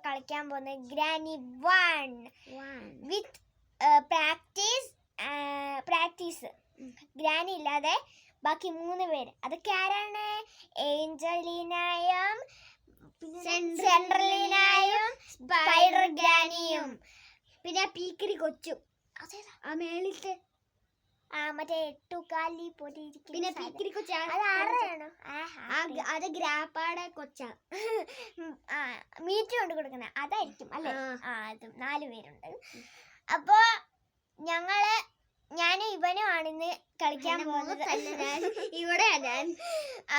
കളിക്കാൻ പോകുന്നത് ഗ്രാനി 1 വിത്ത് practice. Granny ഇല്ലാതെ ബാക്കി 3 പേര്. അതൊക്കെ ആരാണ്? ഏഞ്ചലീനയും സെൻട്രലീനയും സ്പൈഡർ ഗ്രാനിയും പിന്നെ പീക്കിരി കൊച്ചും. ആ മേളിത്തെ മറ്റേ 8 കാലി പോലെ പിന്നെ പീക്കിരി കൊച്ച അത് ഗ്രാപ്പാടെ കൊച്ച മീറ്റ് കൊണ്ട് കൊടുക്കുന്ന അതായിരിക്കും അല്ലേ? അത് 4 പേരുണ്ട്. അപ്പോ ഞാനും ഇവനുമാണ് ഇന്ന് കളിക്കാൻ പോകുന്നത്. ഇവിടെ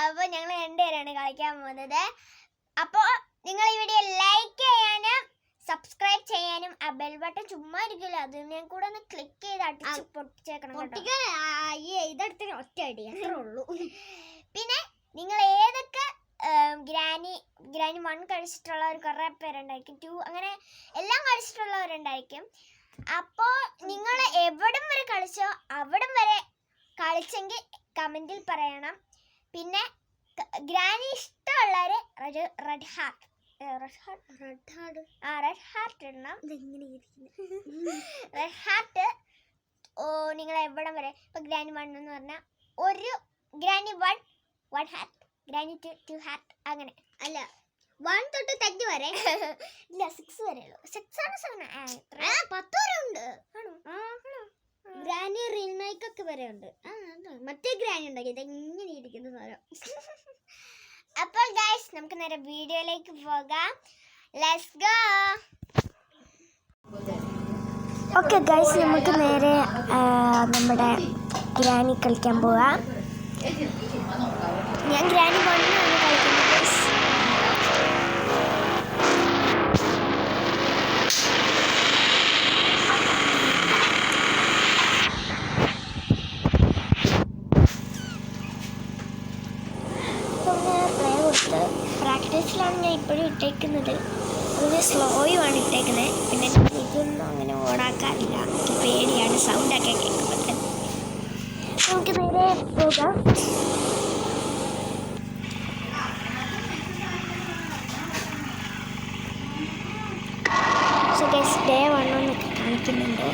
അപ്പൊ ഞങ്ങൾ 2 പേരാണ് കളിക്കാൻ പോകുന്നത്. അപ്പോ നിങ്ങൾ ഈ വീഡിയോ ലൈക്ക് ചെയ്യാനും സബ്സ്ക്രൈബ് ചെയ്യാനും ആ ബെൽ ബട്ടൺ ചുമ്മാ ഇരിക്കില്ല, അതിനെ കൂടെ ഒന്ന് ക്ലിക്ക് ചെയ്ത് അടിച്ച് പൊട്ടിച്ചേക്കണം. ഇതെടുത്ത് ഒറ്റ അടി അത്രേ ഉള്ളൂ. പിന്നെ നിങ്ങൾ ഏതൊക്കെ ഗ്രാനി 1 കഴിച്ചിട്ടുള്ളവർ കുറേ പേരുണ്ടായിരിക്കും, 2 അങ്ങനെ എല്ലാം കഴിച്ചിട്ടുള്ളവരുണ്ടായിരിക്കും. അപ്പോൾ നിങ്ങൾ എവിടം വരെ കളിച്ചോ അവിടം വരെ കളിച്ചെങ്കിൽ കമൻറ്റിൽ പറയണം. പിന്നെ ഗ്രാനി ഇഷ്ടമുള്ളവർ റെഡ് ഹാർട്ട് ഇടണം. റെഡ് ഹാർട്ട് നിങ്ങൾ എവിടം വരെ. ഇപ്പൊ ഗ്രാനി 1 എന്ന് പറഞ്ഞാൽ ഒരു ഗ്രാനി 1 ഹാർട്ട്, ഗ്രാനി 2 ഹാർട്ട്, അങ്ങനെ അല്ല 1 തൊട്ട് 10 വരെ ഇല്ല 6 വരെ ഉള്ളൂ. 6 ആണ് 10 വരെ ഉണ്ട്. ഗ്രാനി റീമേക്ക് ഒക്കെ വരെ ഉണ്ട്. മറ്റേ ഗ്രാനി ഉണ്ടാക്കി ഇങ്ങനെ ഇരിക്കുന്ന സാധനം. അപ്പോൾ ഗൈസ് നമുക്ക് നേരെ വീഡിയോയിലേക്ക് പോകാം. Let's go. ഓക്കെ ഗൈസ്, നമുക്ക് നേരെ നമ്മുടെ ഗ്രാനി കളിക്കാൻ പോകാം. ഞാൻ ഗ്രാനി 1 ആണ് കളിക്കുന്നത് ഗൈസ്. പ്രാക്ടീസിലാണ് ഞാൻ ഇപ്പോഴും ഇട്ടേക്കുന്നത്. അതിന് സ്ലോയുമാണ് ഇട്ടേക്കുന്നത്. പിന്നെ ഇതൊന്നും അങ്ങനെ ഓണാക്കാറില്ല, എനിക്ക് പേടിയാണ് സൗണ്ടൊക്കെ കേൾക്കുമ്പോൾ തന്നെ. നമുക്ക് നേരെ പോകാം. സോ ഗൈസ്, ഡേ 1 എന്നൊക്കെ കാണിക്കുന്നുണ്ട്.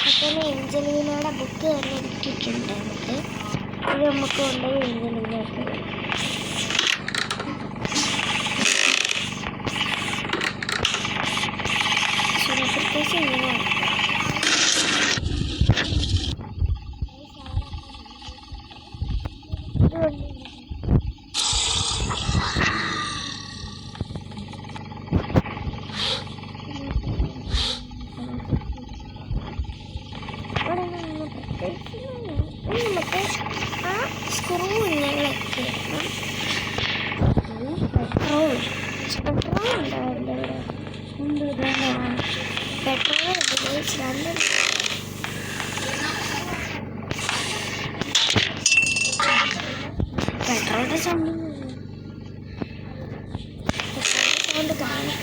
അപ്പോൾ ഏഞ്ചലീനയുടെ ബുക്ക് തന്നെ ഇട്ടിട്ടുണ്ട്. അത് നമുക്ക് കൊണ്ടുപോയി ഏഞ്ചലീനക്ക് സുരക്ഷിത ഇങ്ങനെയാണ്. നമുക്ക് ആ സ്ക്രൂ ഇങ്ങനെ പെട്രോൾ ഉണ്ടാവില്ല ഇവിടെ പെട്രോൾ ഉപയോഗിച്ച് പെട്രോളിൻ്റെ സൗണ്ട് കാണാം.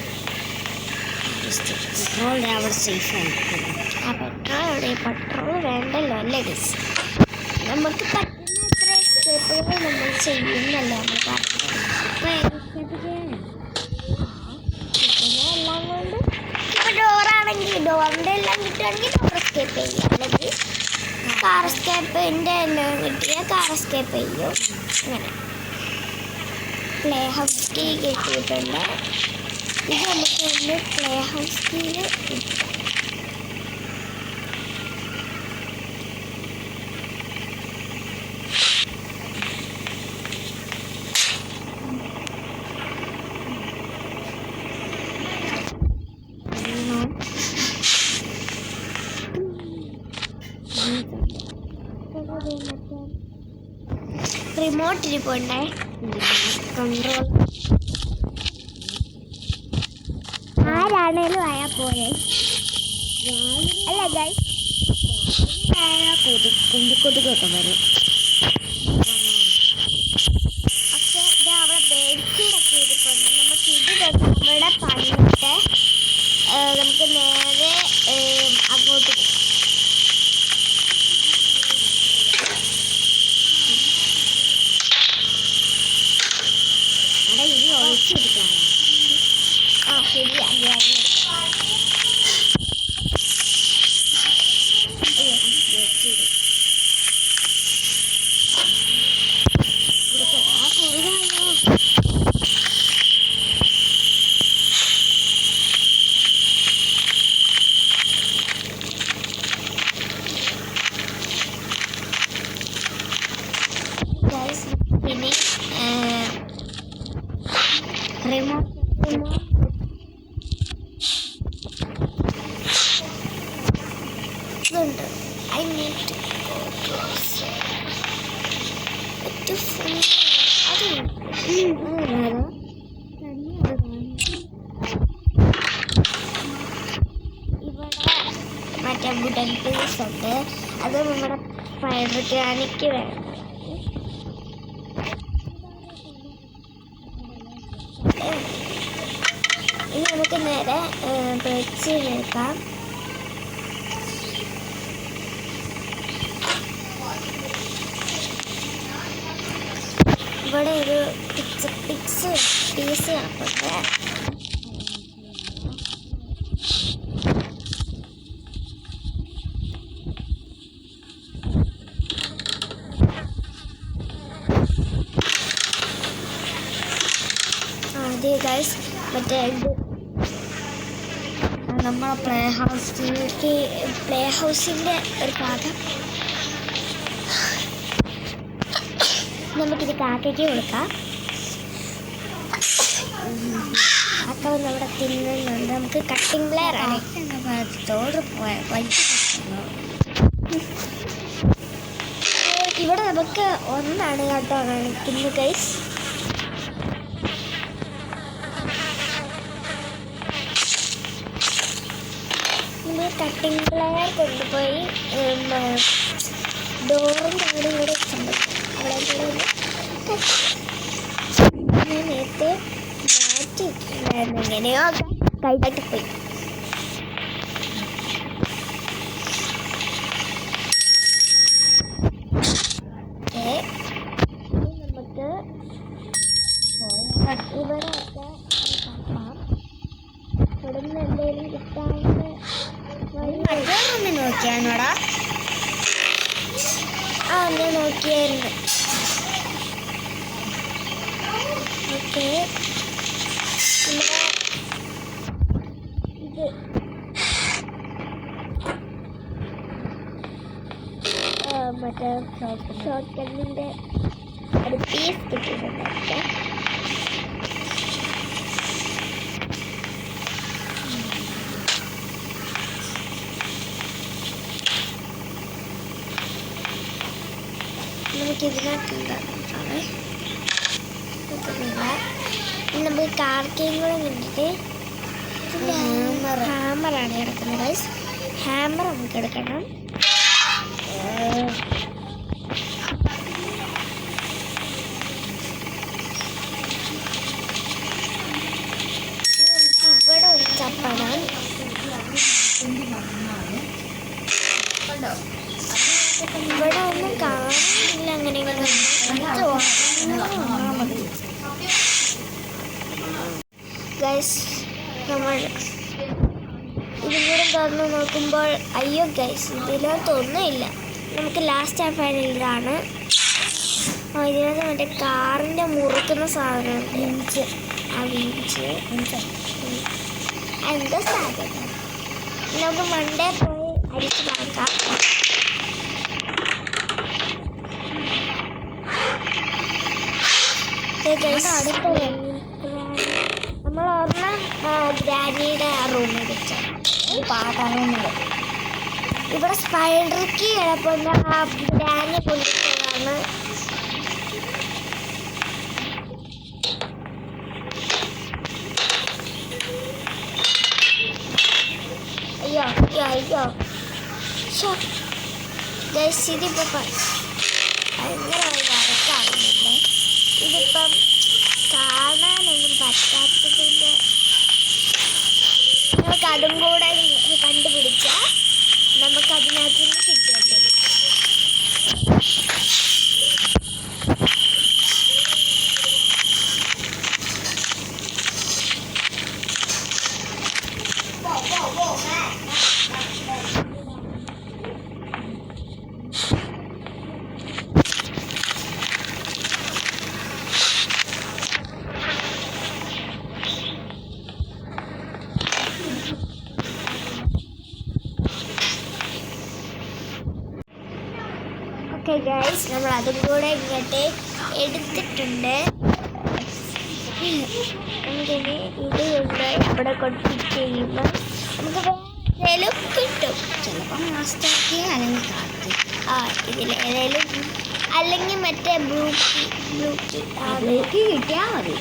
പെട്രോൾ അവിടെ സേഫാണ്. ആ പെട്രോൾ വേണ്ടല്ലോ അല്ലേ ഗൈസ്? നമുക്ക് പറ്റുന്ന അത്ര സ്റ്റെപ്പുകൾ നമ്മൾ ചെയ്യുന്നല്ല നമ്മൾ എല്ലാം കൊണ്ട്. ഇപ്പോൾ ഡോറാണെങ്കിൽ ഡോറിൻ്റെ എല്ലാം കിട്ടുകയാണെങ്കിൽ ഡോർ എസ്കേപ്പ് ചെയ്യും, അല്ലെങ്കിൽ കാർ എസ്കേപ്പിൻ്റെ എല്ലാം കിട്ടിയാൽ കാർ എസ്കേപ്പ് ചെയ്യും. അങ്ങനെ പ്ലേ ഹൗസ് കീ കിട്ടിയിട്ടുണ്ട്. ഇത് നമുക്ക് ഒന്ന് പ്ലേ ഹൗസ് കീയിൽ കിട്ടാം. റിമോട്ട് ഇരിപ്പുണ്ടേ, കൺട്രോൾ ആരാണേലും ആയാൽ പോലെ അല്ല ഗൈസ്. കൊതുകൊക്കെ വരും. പക്ഷെ ഇത് അവിടെ ബെഡ്ഷീറ്റൊക്കെ ഇരിപ്പുണ്ട്. നമുക്ക് ഇത് നമ്മുടെ പണിയിട്ട് നമുക്ക് നേരെ അങ്ങോട്ട് പോകും. റിമോട്ട് ഇതുണ്ട്. ഐ നീഡ് ടു ഫുൾ അത് ഇവിടെ മറ്റേ വുഡൻ പീസ് ഉണ്ട്. അത് നമ്മുടെ പൈററ്റാനിക്ക് വേണം. ഇനി നമുക്ക് നേരെ വെച്ചെടുക്കാം. ഇവിടെ ഒരു പീസ് കിടപ്പുണ്ട്. അതെ ഗൈസ്, മറ്റേ നമ്മളെ പ്ലേ ഹൗസിൻ്റെ ഒരു ഭാഗം നമുക്കിത് കാക്കയ്ക്ക് കൊടുക്കാം. കാക്ക വന്ന് അവിടെ തിന്നുന്നുണ്ട്. നമുക്ക് കട്ടിംഗ് പ്ലെയർ ആണ്. ഇവിടെ നമുക്ക് ഒന്നാണ് കേട്ടോ കാണിക്കുന്നത് ഗൈസ്. കട്ടിംഗ് പ്ലെയർ കൊണ്ടുപോയി ഡോറിൻ്റെ അവിടെ ഇവിടെ ഞാൻ നേരത്തെ മാറ്റിയിട്ടുണ്ടായിരുന്നു. എങ്ങനെയോ കൈകാട്ടി പോയി. നമുക്ക് ഇവിടെയൊക്കെ ഇവിടെ നിന്ന് എന്തെങ്കിലും കിട്ടാവുന്ന വഴി നോക്കിയാണോടാ? ഞാൻ നോക്കിയായിരുന്നു. ഓക്കെ, ഇത് മറ്റേ ഷോർട്ട് ഗണ്ണിൻ്റെ ഒരു പീസ് കിട്ടിയിട്ടുണ്ട്. ഓക്കെ, നമുക്കിതിനകത്തുണ്ടാകുന്നതാണ്. നമുക്ക് കാർക്കയും കൂടെ കണ്ടിട്ട് ഹാമറാണ് കിടക്കുന്നത് ഗൈസ്. ഹാമർ നമുക്ക് എടുക്കണം. ഇവിടെ ഒരു ചപ്പണം. ഇവിടെ ഒന്നും കാണുന്നില്ല. അങ്ങനെ ഗൈസ്, നമ്മൾ ഇതും കൂടെ തുറന്ന് നോക്കുമ്പോൾ അയ്യോ ഗൈസ്, ഇതിനകത്തൊന്നുമില്ല. നമുക്ക് ലാസ്റ്റ് ആൻഡ് ഫൈനൽ ഇതാണ്. ഇതിനകത്ത് മറ്റേ കാറിൻ്റെ മുറുക്കുന്ന സാധനം വിഞ്ച്. ആ വിഞ്ച് എന്താ സാധനം നമുക്ക് മണ്ടേ പോയി അടിച്ച് നോക്കാം. അടുത്ത നമ്മൾ ഒരെണ്ണം ഗ്രാനിയുടെ റൂമിൽ വെച്ചാൽ പാട്ടാണ്. ഇവിടെ സ്പൈഡർക്ക് കിടപ്പുണ്ട്. ആ ഗ്രാനി കൊണ്ടിട്ടതാണ്. അയ്യോ അയ്യോ അയ്യോ ഗൈസ്, ഇതിപ്പോൾ ഭയങ്കരമായി വഴക്കാവുന്നുണ്ട്. ഇതിപ്പം കാണാനൊന്നും പറ്റാത്തതിൻ്റെ നമുക്ക് അതും കൂടെ കണ്ടുപിടിച്ചാൽ നമുക്കതിനകത്ത് നിന്ന് കിട്ടിയാൽ തരും. ഓക്കെ ഗൈസ്, നമ്മൾ അതും കൂടെ ഇങ്ങോട്ട് എടുത്തിട്ടുണ്ട്. നമുക്കിനി ഇത് കൊണ്ട് ഇവിടെ കൊടുത്തിട്ട് കഴിയുമ്പോൾ നമുക്ക് വേറെ കിട്ടും. ചിലപ്പോൾ മാസ്റ്റർ കീ അല്ലെങ്കിൽ കാർഡ്. ഇതിലേതായാലും അല്ലെങ്കിൽ മറ്റേ ബ്ലൂ കീ കിട്ടിയാൽ മതി.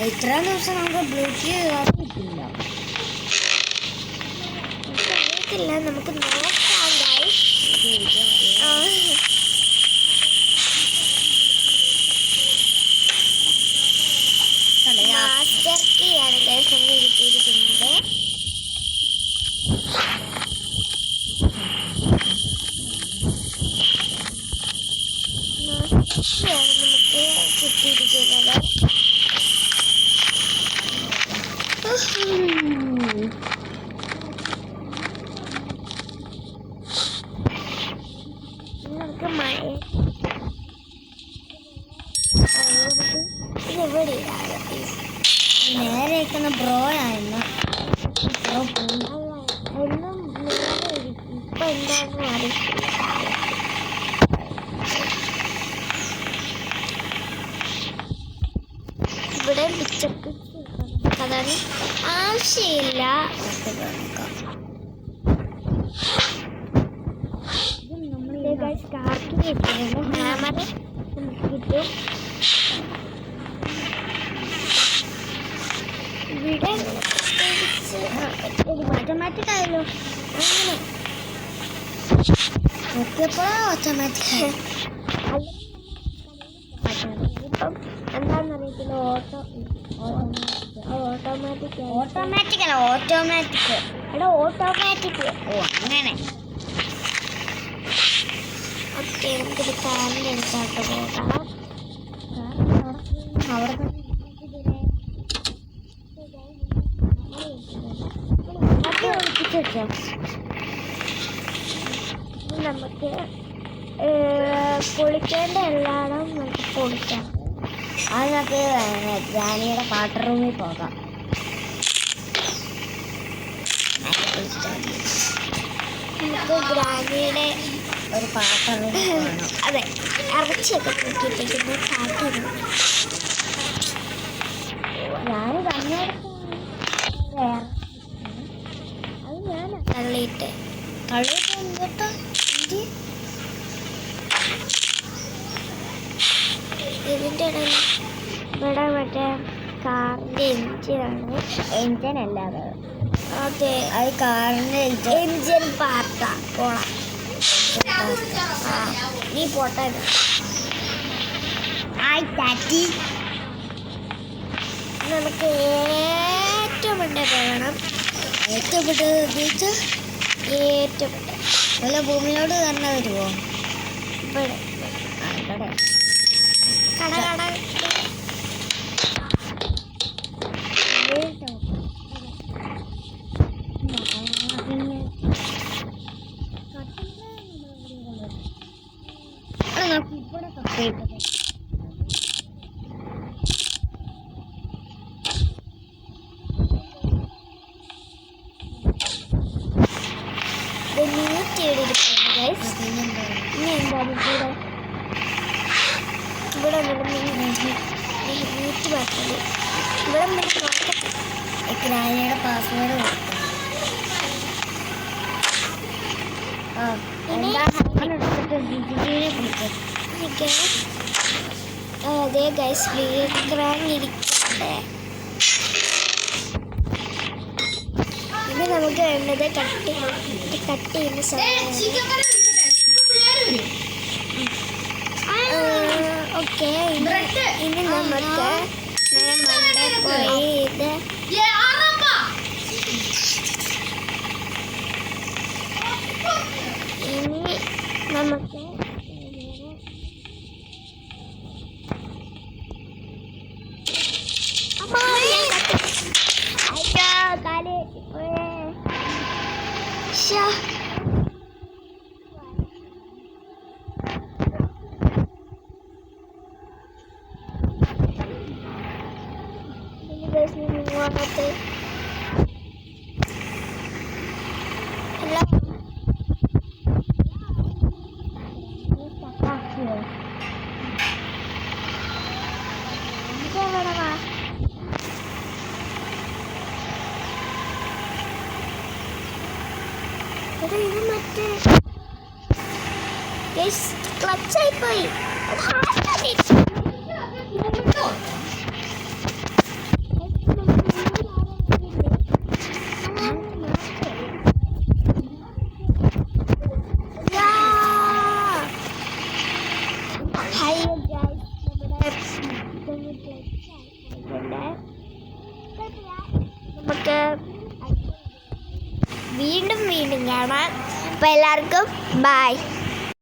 ഇത്രയും ദിവസം നമുക്ക് ബ്ലൂ കീ കിട്ടില്ല. അറിയത്തില്ല, നമുക്ക് നോക്കാം. മാസ്റ്റർ കീ ആണ് ഗൈസ് നമുക്ക് കിട്ടിയിരിക്കുന്നത്. ാണ് നമുക്ക് കിട്ടിയിരിക്കുന്നത്. നമുക്ക് ഇതെവിടെ നേരെ ഇരിക്കുന്ന ബ്രോ ആയിരുന്നു. എല്ലാം നേരെ ഇപ്പം എന്താണെന്ന് അറിയില്ല. ഇവിടെ പിച്ചക്ക് അതാണ് ആവശ്യമില്ല. ഹാമർ കിട്ടും. ഇവിടെ ഓട്ടോമാറ്റിക് ആയല്ലോ. അങ്ങനെ നോക്കിയപ്പോൾ ഓട്ടോമാറ്റിക്. ഇപ്പം എന്താണെന്നറിയത്തില്ല. ഓട്ടോമാറ്റിക് ഓട്ടോമാറ്റിക് അല്ല, ഓട്ടോമാറ്റിക്. എടാ ഓട്ടോമാറ്റിക്. ഓ അങ്ങനെ. ഓക്കെ, നമുക്കൊരു കാറിൻ്റെ അടുത്തോട്ട് പോകാം. അവിടെ നമുക്ക് കുളിക്കേണ്ട എല്ലായിടം നമുക്ക് കുളിക്കാം. അതിനകത്ത് ജാനിയുടെ പാട്ട് റൂമിൽ പോകാം. നമുക്ക് ഗ്രാനിയുടെ ഒരു പാട്ട് റൂമിൽ പോകണം. അതെ, ഇറച്ചിയൊക്കെ തൂക്കിയിട്ടിരിക്കുന്ന പാട്ട് റൂം. ഞാൻ കണ്ണോടത്ത് അത് ഞാൻ തള്ളിയിട്ട് കഴിയുമ്പോൾ ഇതിൻ്റെ ഇടയിൽ ഇവിടെ മറ്റേ കാറിൻ്റെ എഞ്ചിനാണ്. എഞ്ചിൻ അല്ലാതെ അതെ, അത് കാറിൻ്റെ എഞ്ചിൻ പാർട്ടാ. പോളാം, നീ പോട്ടെ. നമുക്ക് ഏറ്റവും മുന്നേ പോകണം. ഏറ്റവും ഉപയോഗിച്ച് ഏറ്റവും വല്ല ഭൂമിയോട് തന്നെ വരുമോ? ഇവിടെ ഇവിടെ കട കട ഇവിടെ കപ്പയിട്ടത് ഇനി എന്താണ് ഇവിടെ നീറ്റ് മാറ്റുന്നത്. ഇവിടെ ഗ്രാനിയുടെ പാസ്വേഡ് അതെ ഗൈസ്, ഗ്രാനിരിക്കട്ടെ. ഇനി നമുക്ക് വേണ്ടത് കട്ട് ചെയ്യുന്ന സമയം. ഓക്കെ, ഇനി നമുക്ക് മണ്ടേ പോയി ഇത് ഇനി നമുക്ക് അങ്ങോട്ട് എല്ലാം ഇത് മറ്റേ ക്ലച്ചായി പോയി. നമുക്ക് വീണ്ടും കാണാം. അപ്പോൾ എല്ലാവർക്കും ബൈ.